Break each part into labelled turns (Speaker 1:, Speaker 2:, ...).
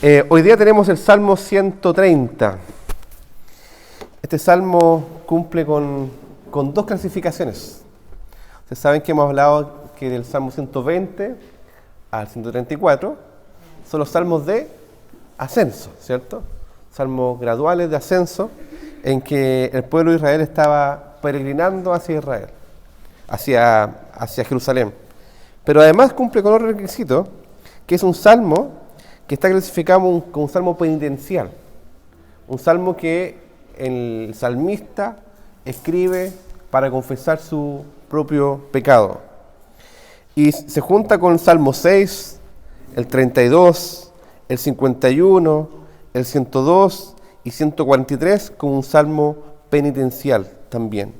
Speaker 1: Hoy día tenemos el Salmo 130. Este salmo cumple con dos clasificaciones. Ustedes saben que hemos hablado que del Salmo 120 al 134 son los salmos de ascenso, ¿cierto? Salmos graduales de ascenso en que el pueblo de Israel estaba peregrinando hacia Israel, hacia Jerusalén. Pero además cumple con otro requisito, que es un salmo que está clasificado como un salmo penitencial. Un salmo que el salmista escribe para confesar su propio pecado. Y se junta con el Salmo 6, el 32, el 51, el 102 y 143 como un salmo penitencial también.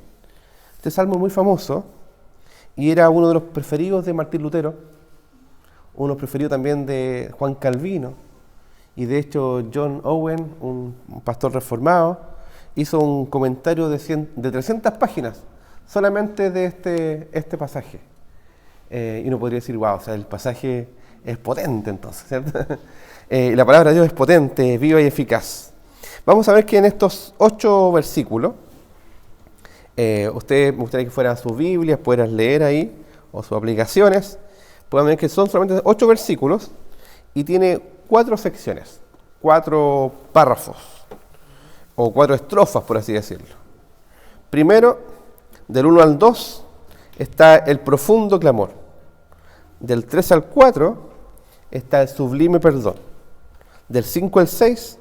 Speaker 1: Este salmo es muy famoso y era uno de los preferidos de Martín Lutero, uno preferido también de Juan Calvino, y de hecho John Owen, un pastor reformado, hizo un comentario de 300 páginas solamente de este pasaje. Y uno podría decir, wow, o sea, el pasaje es potente entonces, ¿cierto? La palabra de Dios es potente, viva y eficaz. Vamos a ver que en estos 8 versículos, ustedes me gustaría que fueran sus Biblias, puedan leer ahí, o sus aplicaciones, puedan ver que son solamente 8 versículos y tiene 4 secciones, 4 párrafos, o 4 estrofas, por así decirlo. Primero, del 1 al 2, está el profundo clamor. Del 3 al 4, está el sublime perdón. Del 5 al 6,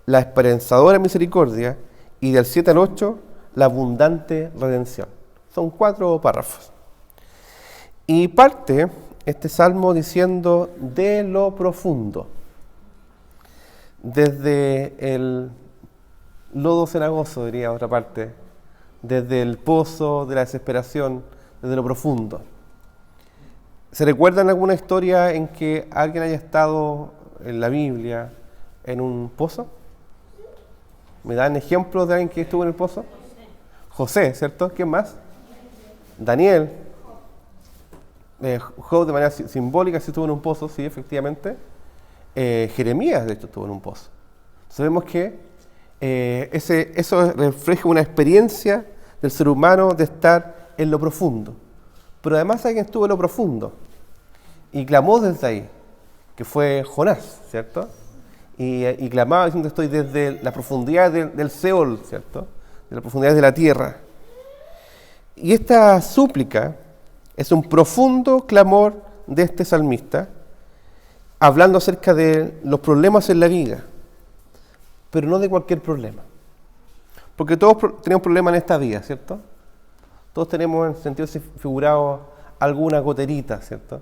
Speaker 1: la esperanzadora misericordia. Y del 7 al 8, la abundante redención. Son 4 párrafos. Y parte este salmo diciendo de lo profundo. Desde el lodo cenagoso, diría otra parte, desde el pozo de la desesperación, desde lo profundo. ¿Se recuerdan alguna historia en que alguien haya estado en la Biblia en un pozo? ¿Me dan ejemplos de alguien que estuvo en el pozo? José, ¿cierto? ¿Quién más? Daniel. Job de manera simbólica sí estuvo en un pozo, sí, efectivamente. Jeremías, de hecho, estuvo en un pozo. Sabemos que eso refleja una experiencia del ser humano de estar en lo profundo. Pero además alguien estuvo en lo profundo y clamó desde ahí, que fue Jonás, ¿cierto? Y clamaba diciendo: estoy desde la profundidad del Seol, ¿cierto? De la profundidad de la tierra. Y esta súplica es un profundo clamor de este salmista, hablando acerca de los problemas en la vida, pero no de cualquier problema. Porque todos tenemos problemas en esta vida, ¿cierto? Todos tenemos, en sentido figurado, alguna goterita, ¿cierto?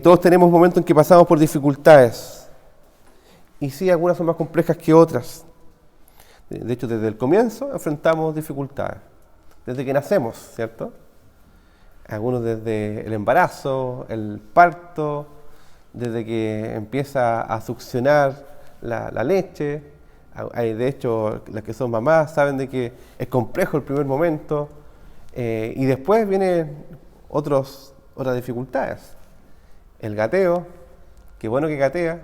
Speaker 1: Todos tenemos momentos en que pasamos por dificultades. Y sí, algunas son más complejas que otras. De hecho, desde el comienzo enfrentamos dificultades. Desde que nacemos, ¿cierto? Algunos desde el embarazo, el parto, desde que empieza a succionar la leche. De hecho, las que son mamás saben de que es complejo el primer momento. Y después vienen otras dificultades. El gateo, qué bueno que gatea,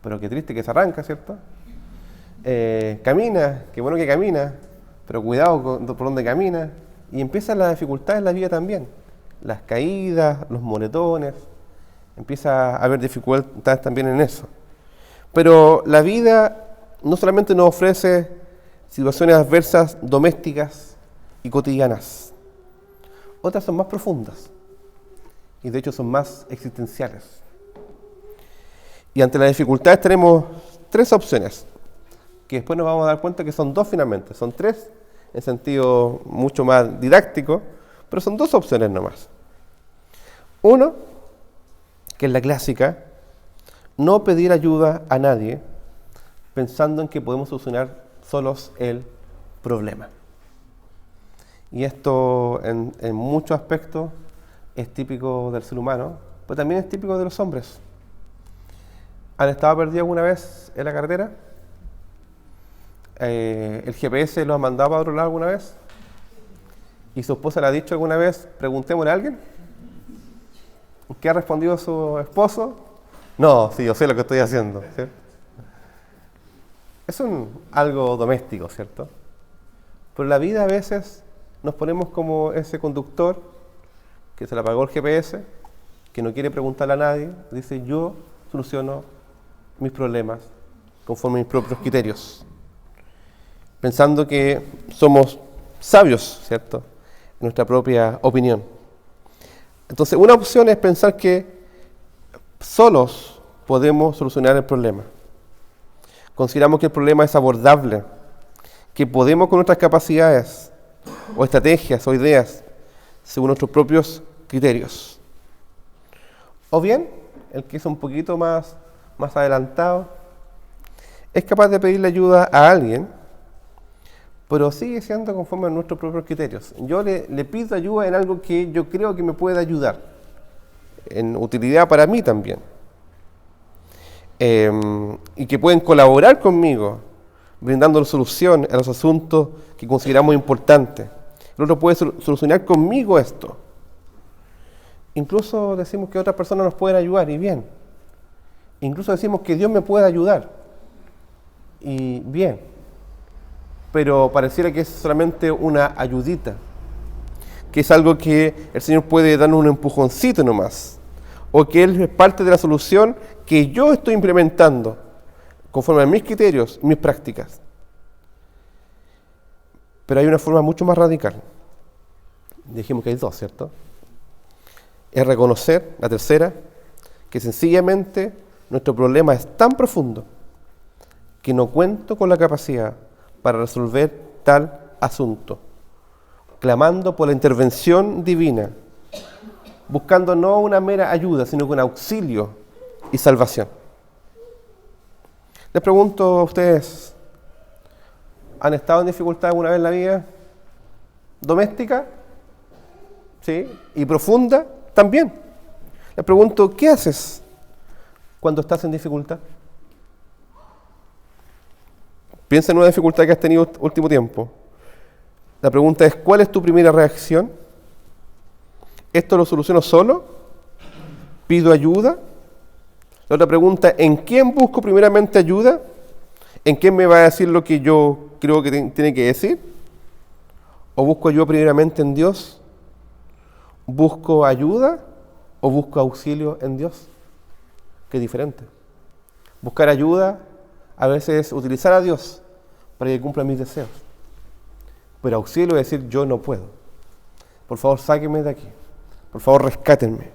Speaker 1: pero qué triste que se arranca, ¿cierto? Camina, qué bueno que camina, pero cuidado por donde camina. Y empiezan las dificultades en la vida también. Las caídas, los moretones. Empieza a haber dificultades también en eso. Pero la vida no solamente nos ofrece situaciones adversas domésticas y cotidianas. Otras son más profundas. Y de hecho son más existenciales. Y ante las dificultades tenemos 3 opciones, que después nos vamos a dar cuenta que son 2 finalmente. Son 3 en sentido mucho más didáctico, pero son 2 opciones nomás. Uno, que es la clásica, no pedir ayuda a nadie pensando en que podemos solucionar solos el problema. Y esto en muchos aspectos es típico del ser humano, pero también es típico de los hombres. ¿Han estado perdidos alguna vez en la carretera? ¿El GPS los ha mandado para otro lado alguna vez? ¿Y su esposa le ha dicho alguna vez, preguntémosle a alguien? ¿Qué ha respondido su esposo? No, sí, yo sé lo que estoy haciendo, ¿cierto? Es algo doméstico, ¿cierto? Pero en la vida a veces nos ponemos como ese conductor que se le apagó el GPS, que no quiere preguntarle a nadie, dice yo soluciono mis problemas conforme a mis propios criterios, pensando que somos sabios, ¿cierto?, en nuestra propia opinión. Entonces, una opción es pensar que solos podemos solucionar el problema. Consideramos que el problema es abordable, que podemos con nuestras capacidades, o estrategias, o ideas, según nuestros propios criterios. O bien, el que es un poquito más adelantado, es capaz de pedirle ayuda a alguien, pero sigue siendo conforme a nuestros propios criterios. Yo le pido ayuda en algo que yo creo que me puede ayudar, en utilidad para mí también. Y que pueden colaborar conmigo, brindando solución a los asuntos que consideramos importantes. El otro puede solucionar conmigo esto. Incluso decimos que otras personas nos pueden ayudar, y bien. Incluso decimos que Dios me puede ayudar, y bien. Pero pareciera que es solamente una ayudita, que es algo que el Señor puede darnos un empujoncito nomás, o que Él es parte de la solución que yo estoy implementando conforme a mis criterios, mis prácticas. Pero hay una forma mucho más radical. Dijimos que hay dos, ¿cierto? Es reconocer, la tercera, que sencillamente nuestro problema es tan profundo que no cuento con la capacidad para resolver tal asunto, clamando por la intervención divina, buscando no una mera ayuda, sino con auxilio y salvación. Les pregunto a ustedes, ¿han estado en dificultad alguna vez en la vida? ¿Doméstica? ¿Sí? ¿Y profunda? También. Les pregunto, ¿qué haces cuando estás en dificultad? Piensa en una dificultad que has tenido último tiempo. La pregunta es, ¿cuál es tu primera reacción? ¿Esto lo soluciono solo? ¿Pido ayuda? La otra pregunta, ¿en quién busco primeramente ayuda? ¿En quién me va a decir lo que yo creo que tiene que decir? ¿O busco ayuda primeramente en Dios? ¿Busco ayuda o busco auxilio en Dios? Qué diferente. Buscar ayuda a veces es utilizar a Dios para que cumpla mis deseos. Pero auxilio es decir, yo no puedo. Por favor, sáquenme de aquí. Por favor, rescátenme.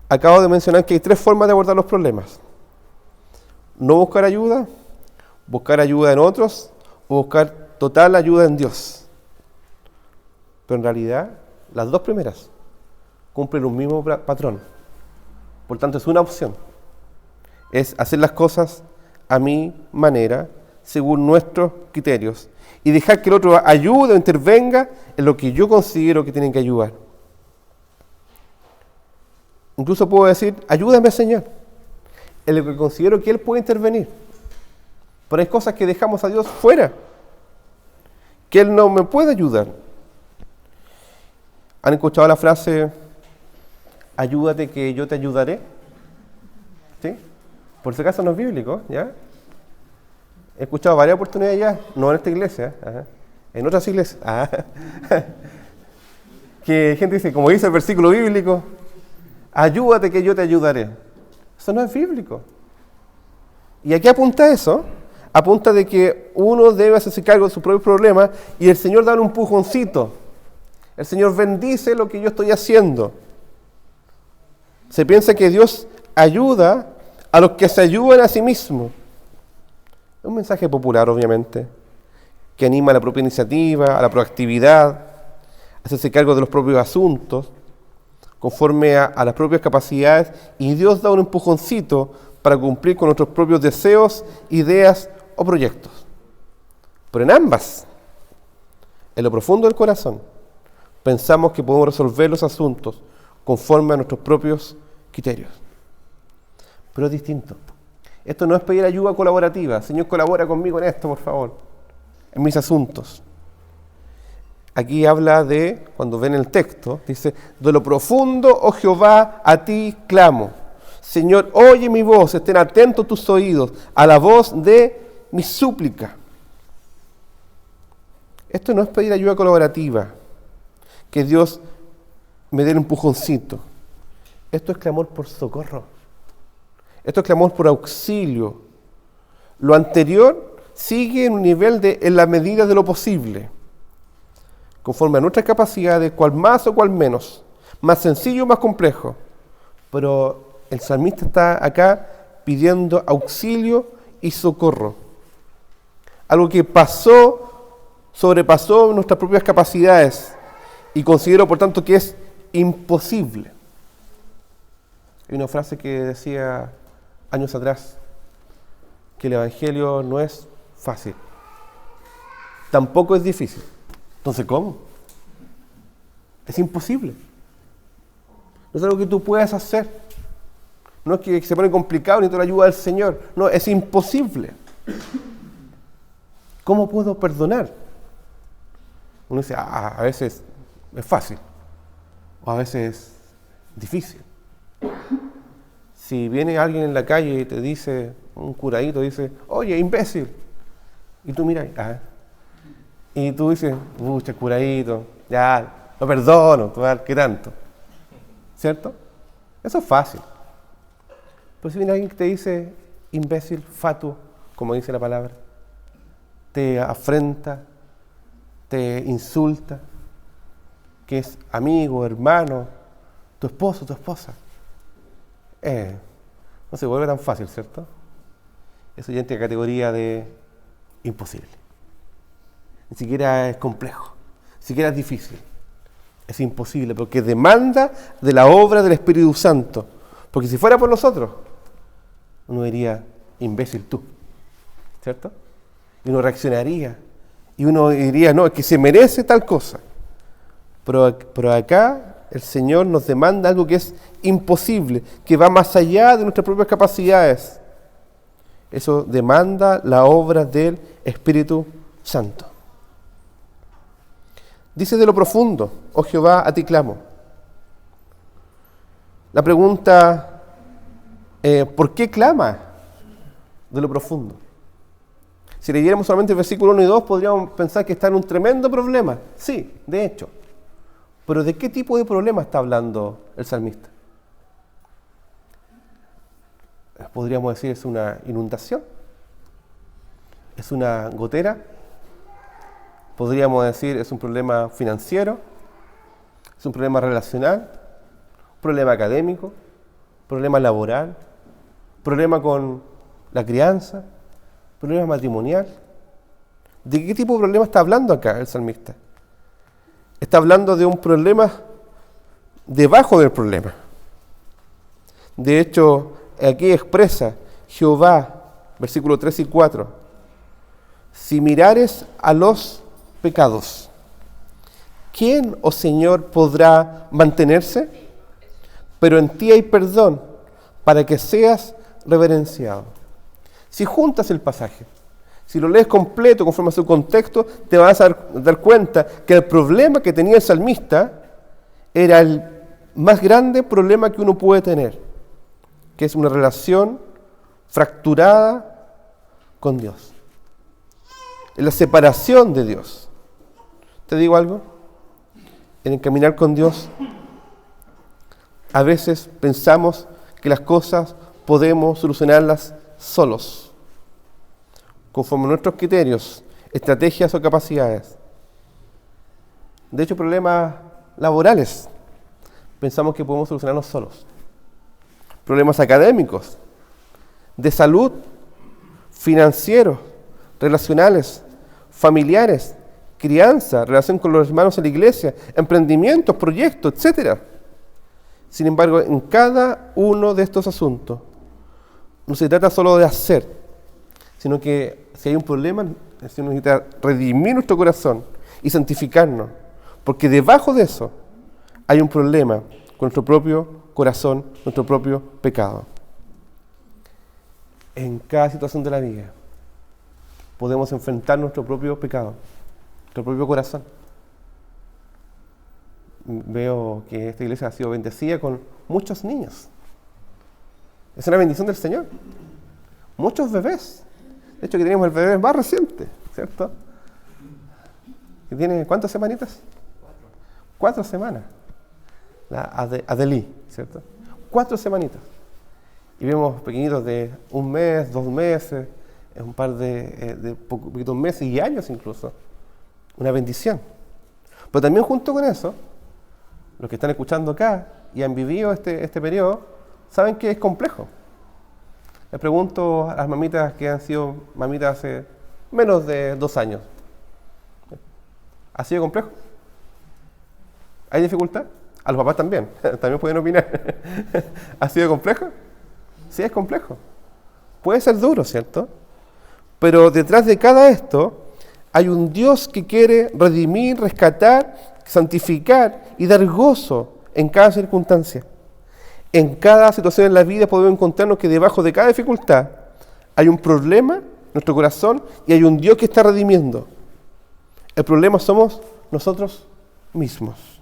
Speaker 1: Acabo de mencionar que hay tres formas de abordar los problemas. No buscar ayuda en otros, o buscar total ayuda en Dios. Pero en realidad, las dos primeras cumplen un mismo patrón. Por tanto, es una opción. Es hacer las cosas a mi manera, según nuestros criterios, y dejar que el otro ayude o intervenga en lo que yo considero que tienen que ayudar. Incluso puedo decir, ayúdame, Señor, en lo que considero que Él puede intervenir. Pero hay cosas que dejamos a Dios fuera, que Él no me puede ayudar. ¿Han escuchado la frase, ayúdate que yo te ayudaré? ¿Sí? Por si acaso no es bíblico, ¿ya? He escuchado varias oportunidades ya, no en esta iglesia, en otras iglesias, que gente dice, como dice el versículo bíblico, ayúdate que yo te ayudaré. Eso no es bíblico. ¿Y a qué apunta eso? Apunta de que uno debe hacerse cargo de sus propios problemas y el Señor da un empujoncito. El Señor bendice lo que yo estoy haciendo. Se piensa que Dios ayuda a los que se ayudan a sí mismos. Es un mensaje popular, obviamente, que anima a la propia iniciativa, a la proactividad, a hacerse cargo de los propios asuntos, conforme a las propias capacidades, y Dios da un empujoncito para cumplir con nuestros propios deseos, ideas o proyectos. Pero en ambas, en lo profundo del corazón, pensamos que podemos resolver los asuntos conforme a nuestros propios criterios. Pero es distinto. Esto no es pedir ayuda colaborativa. Señor, colabora conmigo en esto, por favor, en mis asuntos. Aquí habla de, cuando ven el texto, dice, de lo profundo, oh Jehová, a ti clamo. Señor, oye mi voz, estén atentos tus oídos a la voz de mi súplica. Esto no es pedir ayuda colaborativa, que Dios me dé el empujoncito. Esto es clamor por socorro. Esto es clamor por auxilio. Lo anterior sigue en un nivel de en la medida de lo posible, conforme a nuestras capacidades, cual más o cual menos, más sencillo o más complejo. Pero el salmista está acá pidiendo auxilio y socorro. Algo que sobrepasó nuestras propias capacidades y considero por tanto que es imposible. Hay una frase que decía años atrás, que el Evangelio no es fácil, tampoco es difícil. Entonces, ¿cómo? Es imposible. No es algo que tú puedas hacer. No es que se pone complicado ni te la ayuda del Señor. No, es imposible. ¿Cómo puedo perdonar? Uno dice, a veces es fácil, o a veces es difícil. Si viene alguien en la calle y te dice, un curadito dice, oye, imbécil, y tú miras, y tú dices, pucha, curadito, ya, lo perdono, ¿qué tanto? ¿Cierto? Eso es fácil. Pero si viene alguien que te dice, imbécil, fatuo, como dice la palabra, te afrenta, te insulta, que es amigo, hermano, tu esposo, tu esposa, no se vuelve tan fácil, ¿cierto? Eso ya entra en categoría de imposible. Ni siquiera es complejo, ni siquiera es difícil. Es imposible porque demanda de la obra del Espíritu Santo. Porque si fuera por nosotros, uno diría, imbécil tú, ¿cierto? Y uno reaccionaría. Y uno diría, no, es que se merece tal cosa. Pero acá el Señor nos demanda algo que es imposible, que va más allá de nuestras propias capacidades. Eso demanda la obra del Espíritu Santo. Dice de lo profundo, oh Jehová, a ti clamo. La pregunta, ¿por qué clama de lo profundo? Si leyéramos solamente el versículo 1 y 2, podríamos pensar que está en un tremendo problema. Sí, de hecho. Pero ¿de qué tipo de problema está hablando el salmista? Podríamos decir, es una inundación, es una gotera, podríamos decir, es un problema financiero, es un problema relacional, un problema académico, un problema laboral, un problema con la crianza, un problema matrimonial. ¿De qué tipo de problema está hablando acá el salmista? Está hablando de un problema debajo del problema. De hecho, aquí expresa Jehová, versículos 3 y 4, si mirares a los pecados, ¿quién, oh Señor, podrá mantenerse? Pero en ti hay perdón, para que seas reverenciado. Si juntas el pasaje, si lo lees completo conforme a su contexto, te vas a dar cuenta que el problema que tenía el salmista era el más grande problema que uno puede tener, que es una relación fracturada con Dios. Es la separación de Dios. ¿Te digo algo? En el caminar con Dios, a veces pensamos que las cosas podemos solucionarlas solos, conforme a nuestros criterios, estrategias o capacidades. De hecho, problemas laborales, pensamos que podemos solucionarlos solos. Problemas académicos, de salud, financieros, relacionales, familiares, crianza, relación con los hermanos en la iglesia, emprendimientos, proyectos, etc. Sin embargo, en cada uno de estos asuntos, no se trata solo de hacer, sino que si hay un problema, se necesita redimir nuestro corazón y santificarnos, porque debajo de eso hay un problema con nuestro propio corazón, nuestro propio pecado. En cada situación de la vida podemos enfrentar nuestro propio pecado, nuestro propio corazón. Veo que esta iglesia ha sido bendecida con muchos niños. Es una bendición del Señor. Muchos bebés. De hecho, que tenemos el bebé más reciente, ¿cierto? Que tiene, ¿cuántas semanitas? 4 semanas. La Adeli, ¿cierto? 4 semanitas. Y vemos pequeñitos de 1 mes, 2 meses, un par de poquitos meses y años incluso. Una bendición. Pero también junto con eso, los que están escuchando acá y han vivido este periodo, saben que es complejo. Les pregunto a las mamitas que han sido mamitas hace menos de 2 años. ¿Ha sido complejo? ¿Hay dificultad? A los papás también, también pueden opinar. ¿Ha sido complejo? Sí, es complejo. Puede ser duro, ¿cierto? Pero detrás de cada esto hay un Dios que quiere redimir, rescatar, santificar y dar gozo en cada circunstancia. En cada situación en la vida podemos encontrarnos que debajo de cada dificultad hay un problema en nuestro corazón y hay un Dios que está redimiendo. El problema somos nosotros mismos.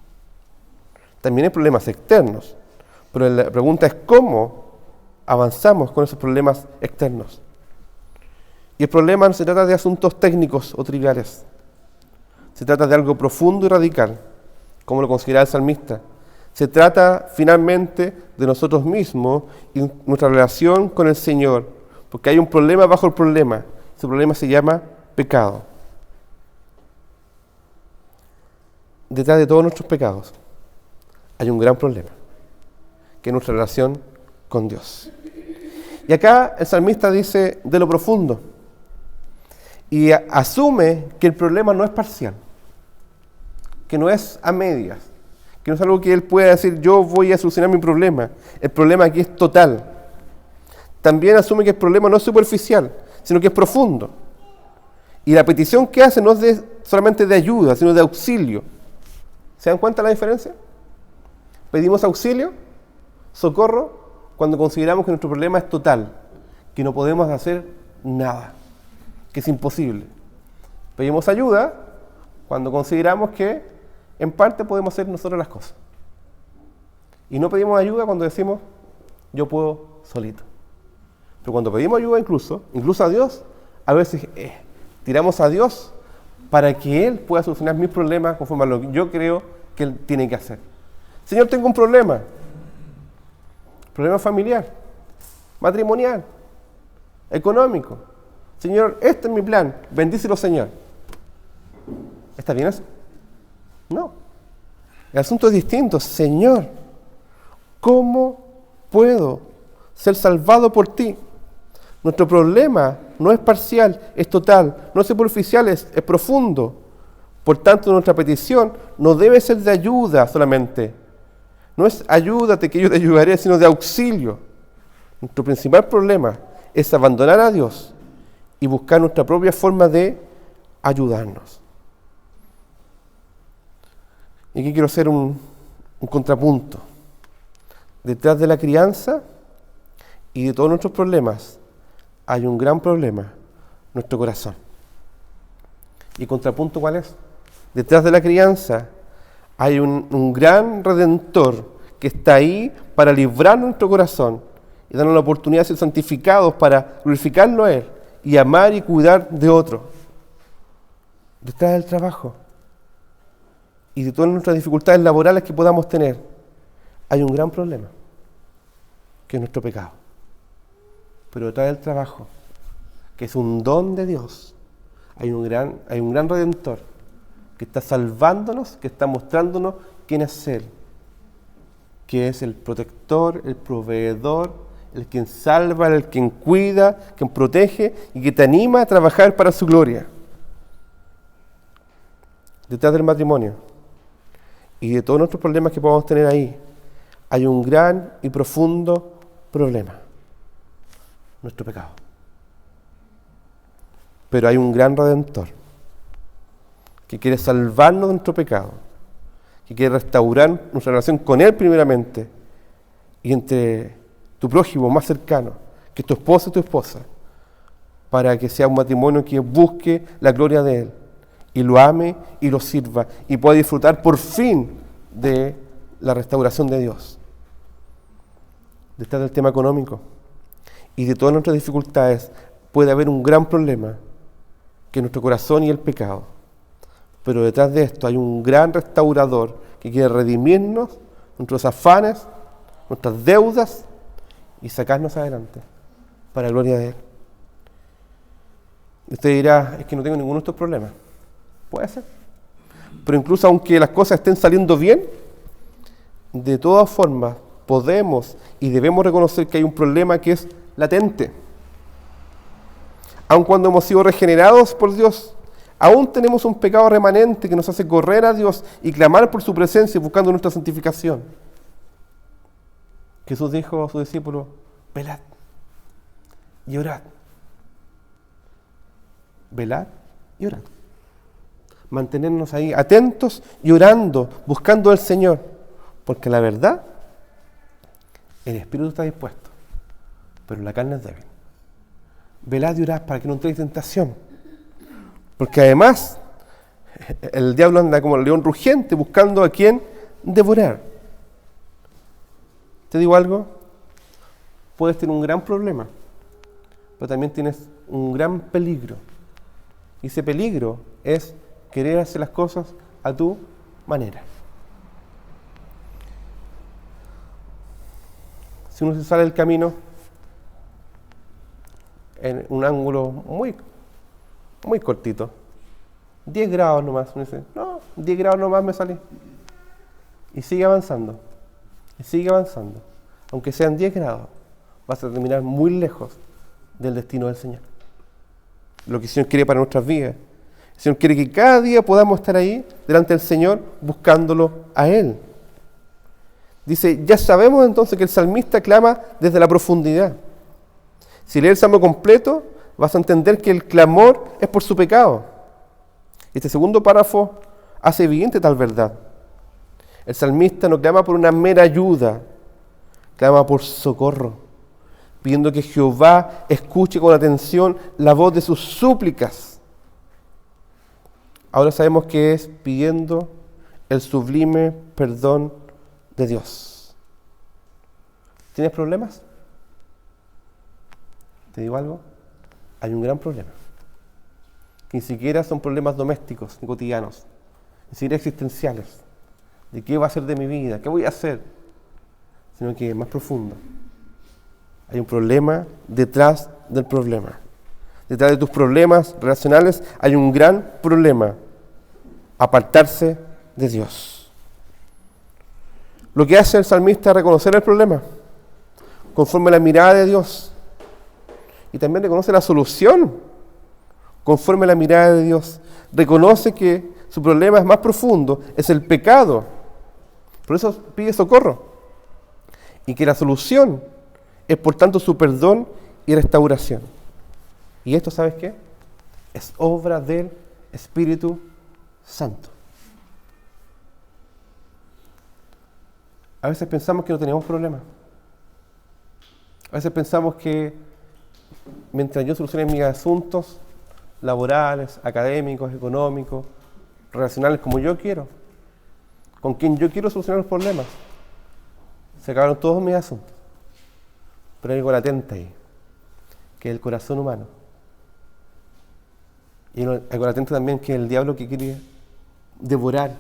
Speaker 1: También hay problemas externos, pero la pregunta es cómo avanzamos con esos problemas externos. Y el problema no se trata de asuntos técnicos o triviales. Se trata de algo profundo y radical, como lo considera el salmista. Se trata finalmente de nosotros mismos y nuestra relación con el Señor, porque hay un problema bajo el problema. Ese problema se llama pecado. Detrás de todos nuestros pecados hay un gran problema, que es nuestra relación con Dios. Y acá el salmista dice de lo profundo y asume que el problema no es parcial, que no es a medias, que no es algo que él pueda decir yo voy a solucionar mi problema. El problema aquí es total. También asume que el problema no es superficial, sino que es profundo. Y la petición que hace no es solamente de ayuda, sino de auxilio. ¿Se dan cuenta la diferencia? Pedimos auxilio, socorro, cuando consideramos que nuestro problema es total, que no podemos hacer nada, que es imposible. Pedimos ayuda cuando consideramos que en parte podemos hacer nosotros las cosas. Y no pedimos ayuda cuando decimos, yo puedo solito. Pero cuando pedimos ayuda incluso a Dios, a veces tiramos a Dios para que Él pueda solucionar mis problemas conforme a lo que yo creo que Él tiene que hacer. Señor, tengo un problema familiar, matrimonial, económico. Señor, este es mi plan, bendícelo, Señor. ¿Está bien eso? No. El asunto es distinto. Señor, ¿cómo puedo ser salvado por ti? Nuestro problema no es parcial, es total, no es superficial, es profundo. Por tanto, nuestra petición no debe ser de ayuda solamente. No es ayúdate que yo te ayudaré, sino de auxilio. Nuestro principal problema es abandonar a Dios y buscar nuestra propia forma de ayudarnos. Y aquí quiero hacer un contrapunto. Detrás de la crianza y de todos nuestros problemas hay un gran problema, nuestro corazón. ¿Y el contrapunto cuál es? Detrás de la crianza hay un gran redentor que está ahí para librar nuestro corazón y darnos la oportunidad de ser santificados para glorificarlo a Él y amar y cuidar de otro. Detrás del trabajo y de todas nuestras dificultades laborales que podamos tener, hay un gran problema, que es nuestro pecado. Pero detrás del trabajo, que es un don de Dios, hay un gran redentor que está salvándonos, que está mostrándonos quién es Él, que es el protector, el proveedor, el quien salva, el quien cuida, quien protege y que te anima a trabajar para su gloria. Detrás del matrimonio y de todos nuestros problemas que podamos tener ahí, hay un gran y profundo problema, nuestro pecado. Pero hay un gran redentor que quiere salvarnos de nuestro pecado, que quiere restaurar nuestra relación con Él primeramente y entre tu prójimo más cercano, que es tu esposo y tu esposa, para que sea un matrimonio que busque la gloria de Él y lo ame y lo sirva y pueda disfrutar por fin de la restauración de Dios. Detrás del tema económico y de todas nuestras dificultades puede haber un gran problema, que es nuestro corazón y el pecado. Pero detrás de esto hay un gran restaurador que quiere redimirnos nuestros afanes, nuestras deudas y sacarnos adelante para la gloria de Él. Usted dirá, es que no tengo ninguno de estos problemas. Puede ser. Pero incluso aunque las cosas estén saliendo bien, de todas formas podemos y debemos reconocer que hay un problema que es latente. Aun cuando hemos sido regenerados por Dios, aún tenemos un pecado remanente que nos hace correr a Dios y clamar por su presencia buscando nuestra santificación. Jesús dijo a sus discípulos, velad y orad. Velad y orad. Mantenernos ahí atentos y orando, buscando al Señor, porque la verdad, el espíritu está dispuesto, pero la carne es débil. Velad y orad para que no entréis en tentación, porque además el diablo anda como el león rugiente buscando a quien devorar. ¿Te digo algo? Puedes tener un gran problema, pero también tienes un gran peligro. Y ese peligro es querer hacer las cosas a tu manera. Si uno se sale del camino en un ángulo muy cortito, 10 grados nomás, uno dice, no, 10 grados nomás me salí. Y sigue avanzando, y sigue avanzando. Aunque sean 10 grados, vas a terminar muy lejos del destino del Señor. Lo que el Señor quiere para nuestras vidas. El Señor quiere que cada día podamos estar ahí, delante del Señor, buscándolo a Él. Dice, ya sabemos entonces que el salmista clama desde la profundidad. Si lees el salmo completo, vas a entender que el clamor es por su pecado. Este segundo párrafo hace evidente tal verdad. El salmista no clama por una mera ayuda, clama por socorro, pidiendo que Jehová escuche con atención la voz de sus súplicas. Ahora sabemos que es pidiendo el sublime perdón de Dios. ¿Tienes problemas? ¿Te digo algo? Hay un gran problema. Que ni siquiera son problemas domésticos ni cotidianos, ni siquiera existenciales. ¿De qué va a ser de mi vida? ¿Qué voy a hacer? Sino que es más profundo. Hay un problema detrás del problema. Detrás de tus problemas relacionales hay un gran problema. Apartarse de Dios. Lo que hace el salmista es reconocer el problema conforme a la mirada de Dios. Y también reconoce la solución conforme a la mirada de Dios. Reconoce que su problema es más profundo, es el pecado. Por eso pide socorro. Y que la solución es por tanto su perdón y restauración. Y esto, ¿sabes qué? Es obra del Espíritu Santo. A veces pensamos que no tenemos problemas. A veces pensamos que mientras yo solucione mis asuntos laborales, académicos, económicos, relacionales como yo quiero, con quien yo quiero solucionar los problemas, se acabaron todos mis asuntos. Pero hay algo latente ahí, que es el corazón humano. Y hay algo latente también, que es el diablo que quiere devorar.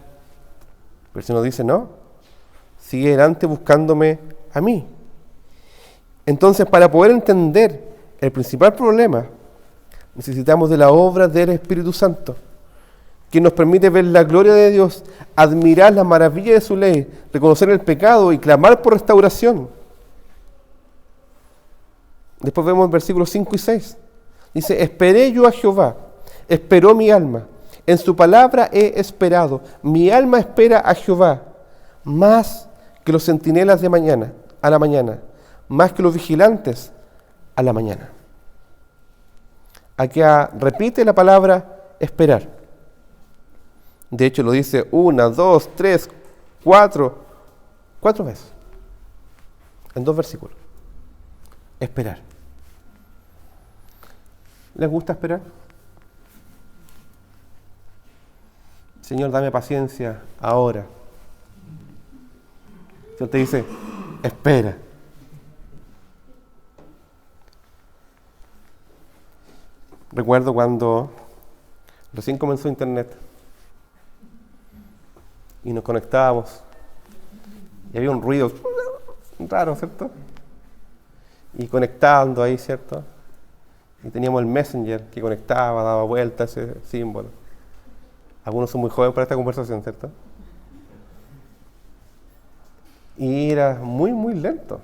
Speaker 1: Pero si nos dice, no, sigue adelante buscándome a mí. Entonces, para poder entender el principal problema, necesitamos de la obra del Espíritu Santo, que nos permite ver la gloria de Dios, admirar la maravilla de su ley, reconocer el pecado y clamar por restauración. Después vemos el versículos 5 y 6. Dice, esperé yo a Jehová, esperó mi alma, en su palabra he esperado, mi alma espera a Jehová, más que los centinelas de mañana, a la mañana, más que los vigilantes a la mañana. Aquí repite la palabra esperar. De hecho lo dice 1, 2, 3, 4 veces. En 2 versículos. Esperar. ¿Les gusta esperar? Señor, dame paciencia ahora. El Señor te dice, espera. Recuerdo cuando recién comenzó Internet y nos conectábamos y había un ruido raro, ¿cierto? Y conectando ahí, ¿cierto? Y teníamos el Messenger que conectaba, daba vuelta ese símbolo. Algunos son muy jóvenes para esta conversación, ¿cierto? Y era muy, muy lento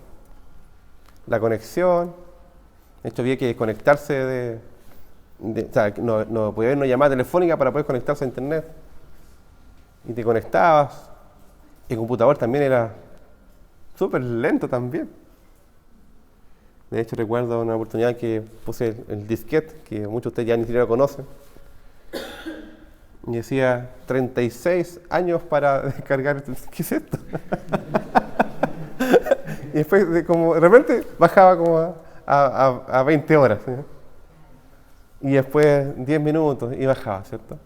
Speaker 1: la conexión. De hecho, había que conectarse o sea, no podía haber una llamada telefónica para poder conectarse a Internet. Y te conectabas. El computador también era súper lento también. De hecho, recuerdo una oportunidad que puse el disquete, que muchos de ustedes ya ni siquiera lo conocen. Y decía 36 años para descargar. ¿Qué es esto? Y después, de repente, bajaba como a 20 horas. ¿Sí? Y después 10 minutos y bajaba, ¿cierto?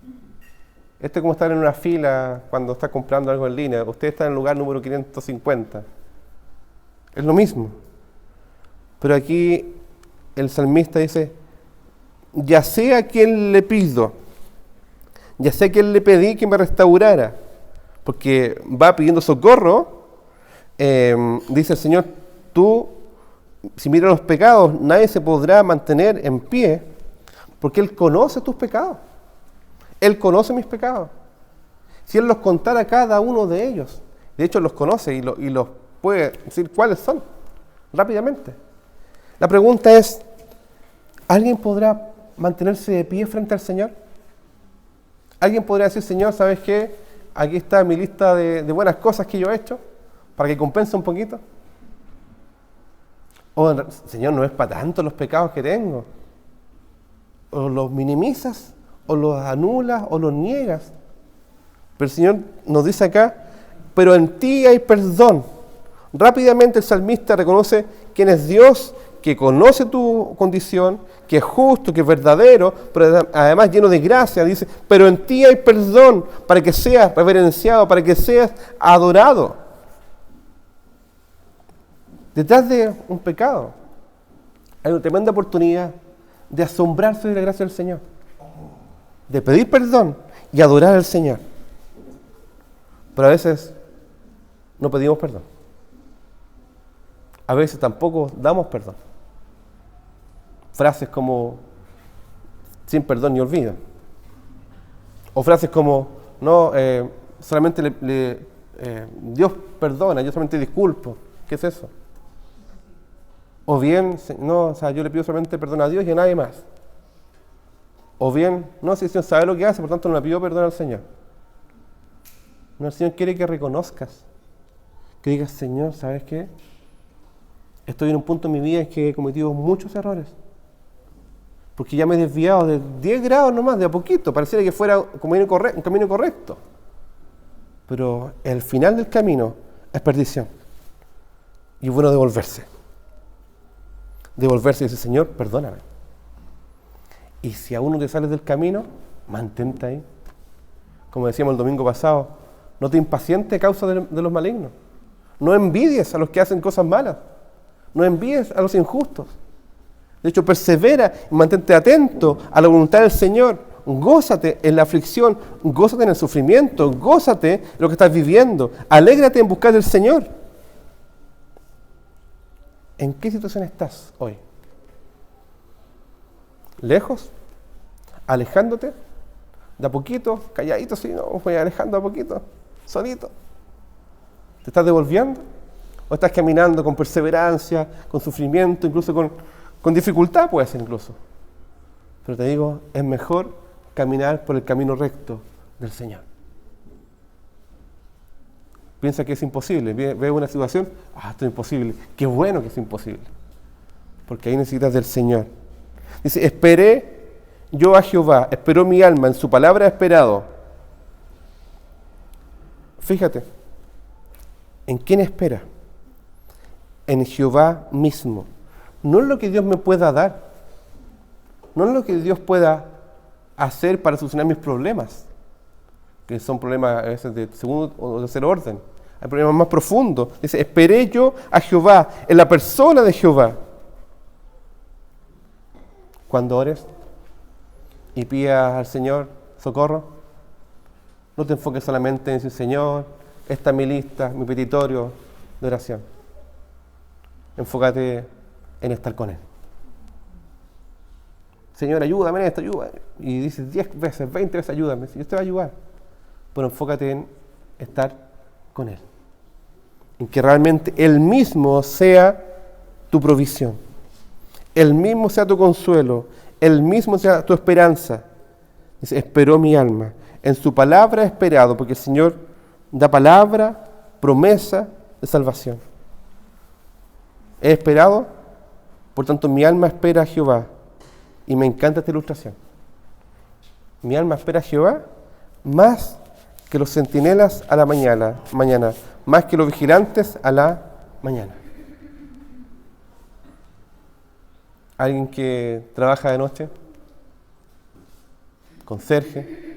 Speaker 1: Esto es como estar en una fila cuando estás comprando algo en línea. Usted está en el lugar número 550. Es lo mismo. Pero aquí el salmista dice, ya sé a quién le pido, ya sé a quién le pedí que me restaurara, porque va pidiendo socorro. Dice el Señor, tú, si miras los pecados, nadie se podrá mantener en pie, porque Él conoce tus pecados. Él conoce mis pecados. Si Él los contara cada uno de ellos, de hecho los conoce y los puede decir cuáles son, rápidamente. La pregunta es, ¿alguien podrá mantenerse de pie frente al Señor? ¿Alguien podrá decir, Señor, ¿sabes qué? Aquí está mi lista de buenas cosas que yo he hecho, para que compense un poquito. O, Señor, no es para tanto los pecados que tengo. O los minimizas, o los anulas, o los niegas. Pero el Señor nos dice acá, pero en ti hay perdón. Rápidamente el salmista reconoce quién es Dios, que conoce tu condición, que es justo, que es verdadero, pero además lleno de gracia. Dice, pero en ti hay perdón para que seas reverenciado, para que seas adorado. Detrás de un pecado hay una tremenda oportunidad de asombrarse de la gracia del Señor, de pedir perdón y adorar al Señor. Pero a veces no pedimos perdón. A veces tampoco damos perdón. Frases como sin perdón ni olvido. O frases como no, solamente Dios perdona, yo solamente disculpo. ¿Qué es eso? O bien, no, o sea, yo le pido solamente perdón a Dios y a nadie más. O bien, no, si el Señor sabe lo que hace, por tanto no le pido perdón al Señor. No, el Señor quiere que reconozcas, que digas, Señor, ¿sabes qué? Estoy en un punto en mi vida en que he cometido muchos errores. Porque ya me he desviado de 10 grados nomás, de a poquito. Pareciera que fuera un camino correcto. Pero el final del camino es perdición. Y es bueno devolverse. Devolverse y decir, Señor, perdóname. Y si aún no te sales del camino, mantente ahí. Como decíamos el domingo pasado, no te impacientes a causa de los malignos. No envidies a los que hacen cosas malas. No envíes a los injustos. De hecho, persevera y mantente atento a la voluntad del Señor. Gózate en la aflicción, gózate en el sufrimiento, gózate en lo que estás viviendo. Alégrate en buscar del Señor. ¿En qué situación estás hoy? ¿Lejos? ¿Alejándote? ¿De a poquito? ¿Calladito? Sí, no, voy alejando a poquito. ¿Solito? ¿Te estás devolviendo? ¿O estás caminando con perseverancia, con sufrimiento, incluso con dificultad puede ser incluso? Pero te digo, es mejor caminar por el camino recto del Señor. Piensa que es imposible, ve una situación, esto es imposible. Qué bueno que es imposible, porque ahí necesitas del Señor. Dice, esperé yo a Jehová, esperó mi alma, en su palabra he esperado. Fíjate, ¿en quién espera? En Jehová mismo. No es lo que Dios me pueda dar, no es lo que Dios pueda hacer para solucionar mis problemas, que son problemas a veces de segundo o tercer orden. Hay problemas más profundos. Dice, esperé yo a Jehová, en la persona de Jehová. Cuando ores, y pidas al Señor socorro. No te enfoques solamente en decir, Señor, esta es mi lista, mi petitorio de oración. Enfócate en estar con Él. Señor, ayúdame en esto, ayúdame. Y dices 10 veces, 20 veces, ayúdame. Dios te va a ayudar. Pero enfócate en estar con Él. En que realmente Él mismo sea tu provisión. Él mismo sea tu consuelo. Él mismo sea tu esperanza. Dice, esperó mi alma. En su palabra he esperado, porque el Señor da palabra, promesa de salvación. He esperado, por tanto mi alma espera a Jehová. Y me encanta esta ilustración. Mi alma espera a Jehová más que los centinelas a la mañana, más que los vigilantes a la mañana. Alguien que trabaja de noche, conserje,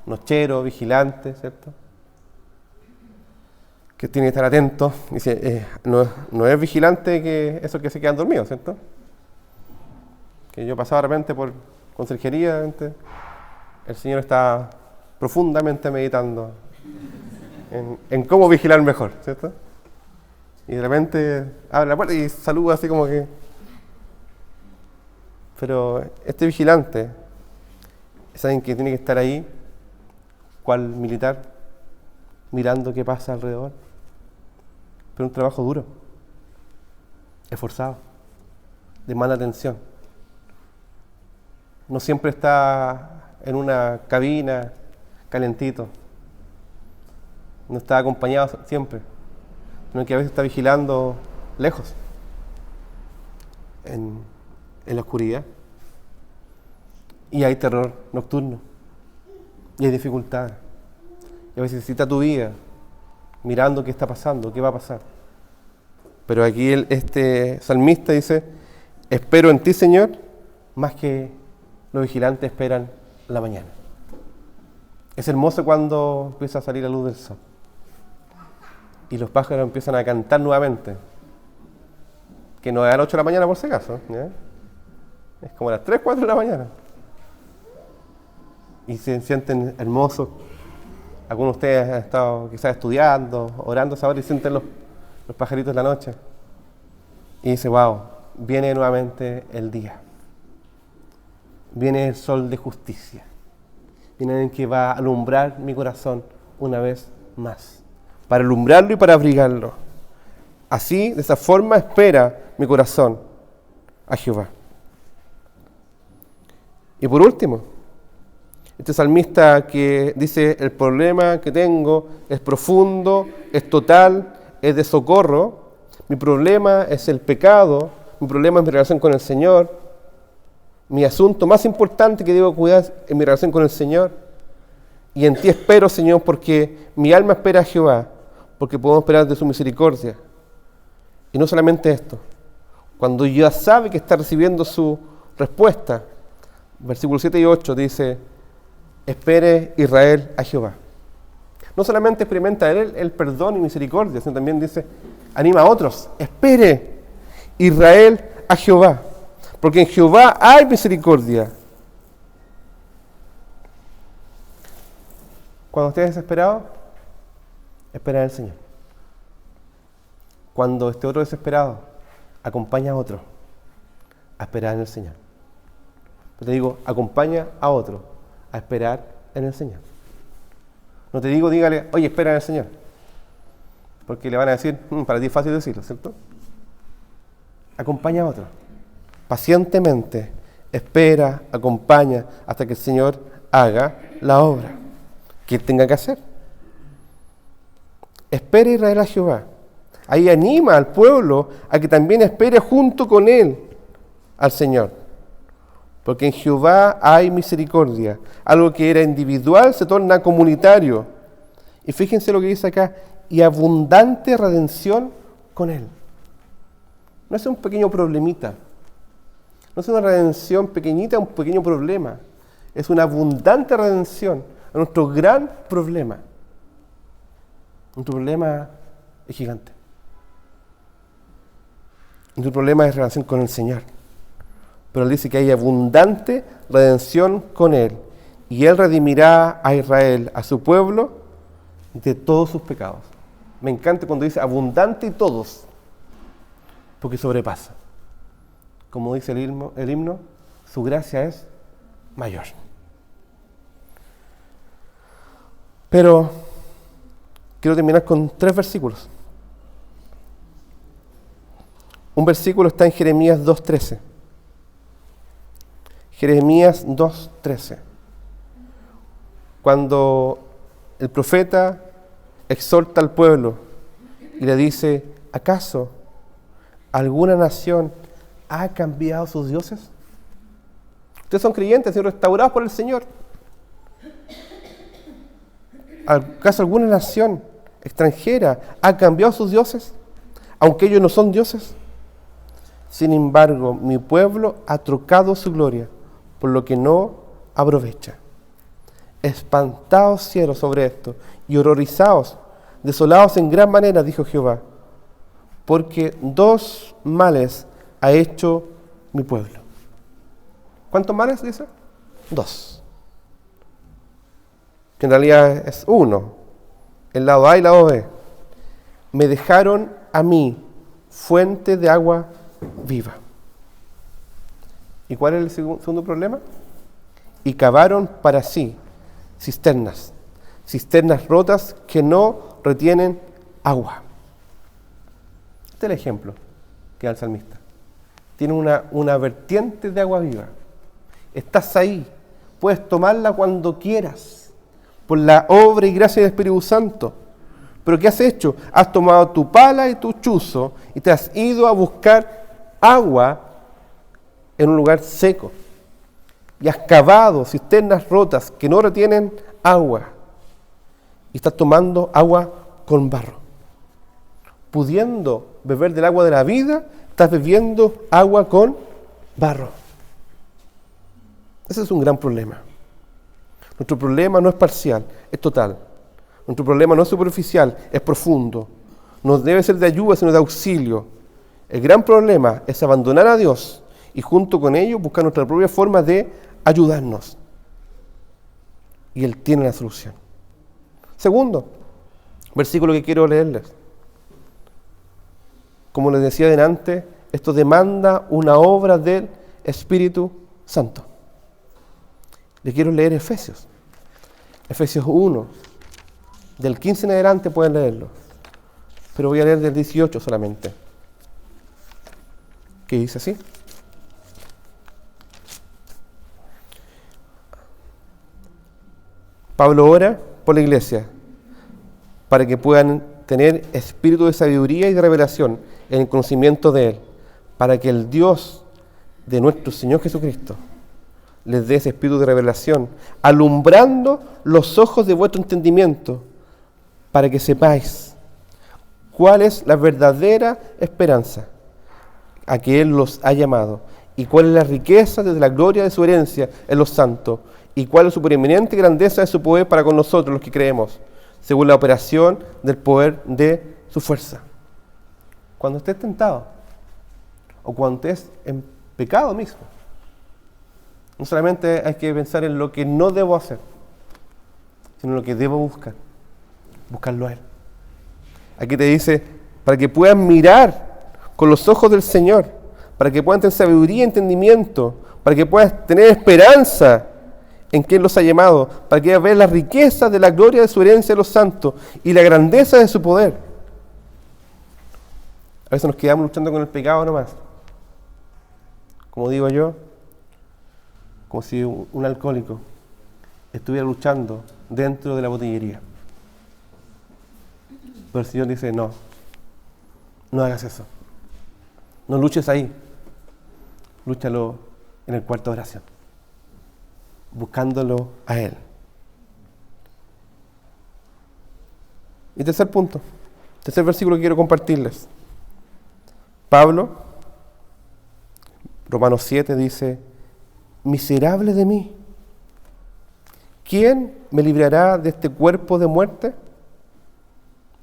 Speaker 1: nochero, vigilante, ¿cierto? Que tiene que estar atento. Dice, no es vigilante que esos que se quedan dormidos, ¿cierto? Que yo pasaba de repente por conserjería, el Señor está profundamente meditando en cómo vigilar mejor, ¿cierto? Y de repente abre la puerta y saluda así como que... Pero este vigilante es alguien que tiene que estar ahí, cual militar, mirando qué pasa alrededor. Pero un trabajo duro, esforzado, demanda atención. No siempre está en una cabina calentito. No está acompañado siempre, sino que a veces está vigilando lejos, en la oscuridad. Y hay terror nocturno. Y hay dificultades. Y a veces necesita tu vida mirando qué está pasando, qué va a pasar. Pero aquí este salmista dice, espero en ti, Señor, más que los vigilantes esperan la mañana. Es hermoso cuando empieza a salir la luz del sol. Y los pájaros empiezan a cantar nuevamente. Que no es a las 8 de la mañana por si acaso, ¿ya? Es como a las 3, 4 de la mañana. Y se sienten hermosos. Algunos de ustedes han estado quizás estudiando, orando a esa hora y sienten los pajaritos de la noche. Y dice, wow, viene nuevamente el día. Viene el sol de justicia. Viene el que va a alumbrar mi corazón una vez más. Para alumbrarlo y para abrigarlo. Así, de esa forma, espera mi corazón a Jehová. Y por último, este salmista que dice, el problema que tengo es profundo, es total, es de socorro. Mi problema es el pecado, mi problema es mi relación con el Señor. Mi asunto más importante que debo cuidar es mi relación con el Señor. Y en ti espero, Señor, porque mi alma espera a Jehová, porque podemos esperar de su misericordia. Y no solamente esto, cuando ya sabe que está recibiendo su respuesta, versículos 7 y 8 dice, espere Israel a Jehová. No solamente experimenta él el perdón y misericordia, sino también dice, anima a otros, espere Israel a Jehová, porque en Jehová hay misericordia. Cuando estés desesperado, espera en el Señor. Cuando esté otro desesperado, acompaña a otro a esperar en el Señor. Te digo, acompaña a otro a esperar en el Señor. No te digo, dígale, oye, espera en el Señor. Porque le van a decir, para ti es fácil decirlo, ¿cierto? Acompaña a otro. Pacientemente, espera, acompaña hasta que el Señor haga la obra que Él tenga que hacer. Espera Israel a Jehová. Ahí anima al pueblo a que también espere junto con Él al Señor. Porque en Jehová hay misericordia. Algo que era individual se torna comunitario. Y fíjense lo que dice acá, y abundante redención con Él. No es un pequeño problemita. No es una redención pequeñita, un pequeño problema. Es una abundante redención a nuestro gran problema. Nuestro problema es gigante. Nuestro problema es relación con el Señor. pero él dice que hay abundante redención con él, y él redimirá a Israel, a su pueblo, de todos sus pecados. Me encanta cuando dice abundante y todos, porque sobrepasa. Como dice el himno, su gracia es mayor. Pero quiero terminar con 3 versículos. Un versículo está en Jeremías 2:13. Jeremías 2:13. Cuando el profeta exhorta al pueblo y le dice, ¿acaso alguna nación ha cambiado sus dioses? Ustedes son creyentes, son restaurados por el Señor. ¿Acaso alguna nación extranjera ha cambiado sus dioses, aunque ellos no son dioses? Sin embargo, mi pueblo ha trocado su gloria por lo que no aprovecha. Espantaos cielos sobre esto y horrorizaos, desolados en gran manera, dijo Jehová, porque 2 males ha hecho mi pueblo. ¿Cuántos males dice? 2. Que en realidad es 1, el lado A y el lado B. Me dejaron a mí fuente de agua viva. ¿Y cuál es el segundo problema? Y cavaron para sí cisternas rotas que no retienen agua. Este es el ejemplo que da el salmista. Tiene una vertiente de agua viva. Estás ahí, puedes tomarla cuando quieras, por la obra y gracia del Espíritu Santo. Pero ¿qué has hecho? Has tomado tu pala y tu chuzo y te has ido a buscar agua en un lugar seco. Y has cavado cisternas rotas que no retienen agua. Y estás tomando agua con barro. Pudiendo beber del agua de la vida, estás bebiendo agua con barro. Ese es un gran problema. Nuestro problema no es parcial, es total. Nuestro problema no es superficial, es profundo. No debe ser de ayuda, sino de auxilio. El gran problema es abandonar a Dios y junto con ello buscar nuestra propia forma de ayudarnos. Y Él tiene la solución. Segundo, versículo que quiero leerles. Como les decía delante, esto demanda una obra del Espíritu Santo. Les quiero leer Efesios 1, del 15 en adelante pueden leerlo, pero voy a leer del 18 solamente, que dice así. Pablo ora por la iglesia para que puedan tener espíritu de sabiduría y de revelación en el conocimiento de Él, para que el Dios de nuestro Señor Jesucristo les dé ese espíritu de revelación, alumbrando los ojos de vuestro entendimiento, para que sepáis cuál es la verdadera esperanza a que Él los ha llamado, y cuál es la riqueza de la gloria de su herencia en los santos, y cuál es su preeminente grandeza de su poder para con nosotros los que creemos, según la operación del poder de su fuerza. Cuando estés tentado, o cuando estés en pecado mismo, no solamente hay que pensar en lo que no debo hacer, sino en lo que debo buscar. Buscarlo a Él. Aquí te dice, para que puedan mirar con los ojos del Señor, para que puedan tener sabiduría y entendimiento, para que puedan tener esperanza en quien los ha llamado, para que vean la riqueza de la gloria de su herencia de los santos y la grandeza de su poder. A veces nos quedamos luchando con el pecado nomás. Como digo yo, como si un alcohólico estuviera luchando dentro de la botillería. Pero el Señor dice, no hagas eso. No luches ahí. Lúchalo en el cuarto de oración, buscándolo a Él. Y tercer punto, tercer versículo que quiero compartirles. Pablo, Romanos 7 dice, miserable de mí, ¿quién me librará de este cuerpo de muerte?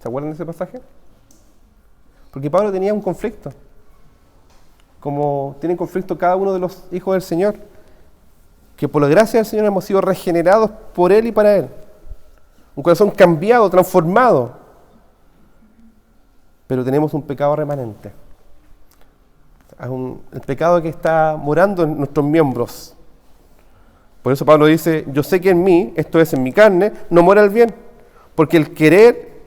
Speaker 1: ¿Se acuerdan de ese pasaje? Porque Pablo tenía un conflicto como tienen conflicto cada uno de los hijos del Señor, que por la gracia del Señor hemos sido regenerados por Él y para Él. Un corazón cambiado, transformado. Pero tenemos un pecado remanente. El pecado que está morando en nuestros miembros. Por eso Pablo dice, yo sé que en mí, esto es en mi carne, no mora el bien. Porque el querer,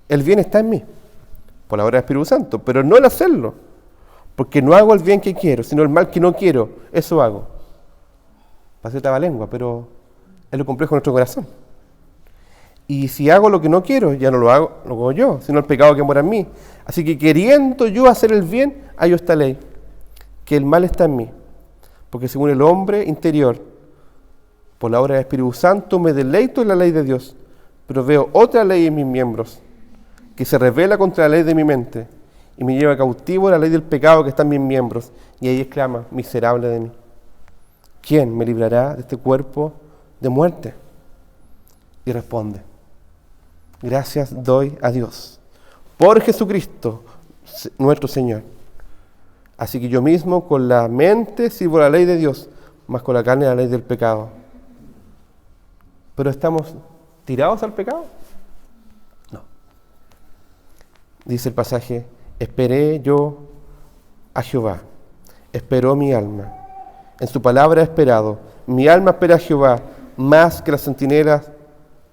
Speaker 1: el bien está en mí, por la obra del Espíritu Santo, pero no el hacerlo. Porque no hago el bien que quiero, sino el mal que no quiero, eso hago. Parece trabalengua, pero es lo complejo de nuestro corazón. Y si hago lo que no quiero, ya no lo hago yo, sino el pecado que mora en mí. Así que queriendo yo hacer el bien, hallo esta ley, que el mal está en mí. Porque según el hombre interior, por la obra del Espíritu Santo, me deleito en la ley de Dios, pero veo otra ley en mis miembros, que se revela contra la ley de mi mente, y me lleva cautivo la ley del pecado que está en mis miembros. Y ahí exclama, miserable de mí. ¿Quién me librará de este cuerpo de muerte? Y responde, gracias doy a Dios, por Jesucristo, nuestro Señor. Así que yo mismo con la mente sirvo la ley de Dios, mas con la carne la ley del pecado. ¿Pero estamos tirados al pecado? No. Dice el pasaje, esperé yo a Jehová, esperó mi alma. En su palabra he esperado. Mi alma espera a Jehová, más que las centinelas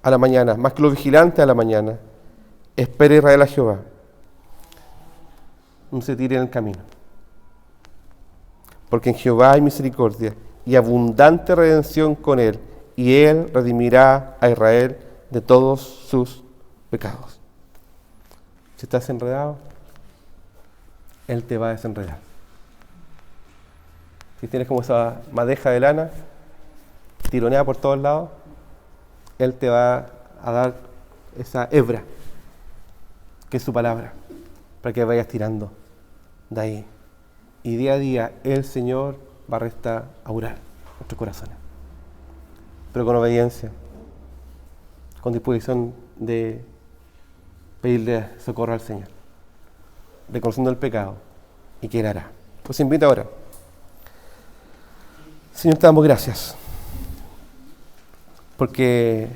Speaker 1: a la mañana, más que los vigilantes a la mañana. Espera Israel a Jehová. No se tire en el camino. Porque en Jehová hay misericordia y abundante redención con él, y él redimirá a Israel de todos sus pecados. Si estás enredado, él te va a desenredar. Si tienes como esa madeja de lana, tironeada por todos lados, él te va a dar esa hebra, que es su palabra, para que vayas tirando de ahí. Y día a día el Señor va a restaurar nuestros corazones. Pero con obediencia, con disposición de pedirle socorro al Señor, reconociendo el pecado, y que Él hará. Pues invita ahora. Señor, te damos gracias, porque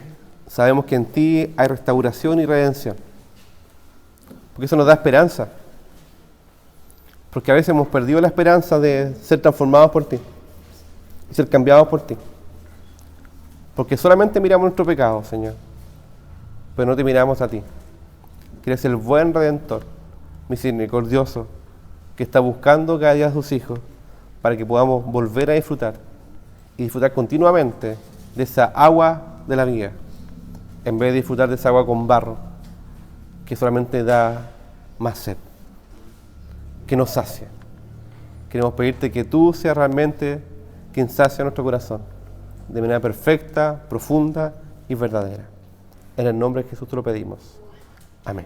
Speaker 1: sabemos que en ti hay restauración y redención, porque eso nos da esperanza, porque a veces hemos perdido la esperanza de ser transformados por ti, y ser cambiados por ti, porque solamente miramos nuestro pecado, Señor, pero no te miramos a ti, que eres el buen Redentor, misericordioso, que está buscando cada día a sus hijos, para que podamos volver a disfrutar, y disfrutar continuamente de esa agua de la vida, en vez de disfrutar de esa agua con barro, que solamente da más sed, que nos sacia. Queremos pedirte que tú seas realmente quien sacia nuestro corazón, de manera perfecta, profunda y verdadera. En el nombre de Jesús te lo pedimos. Amén.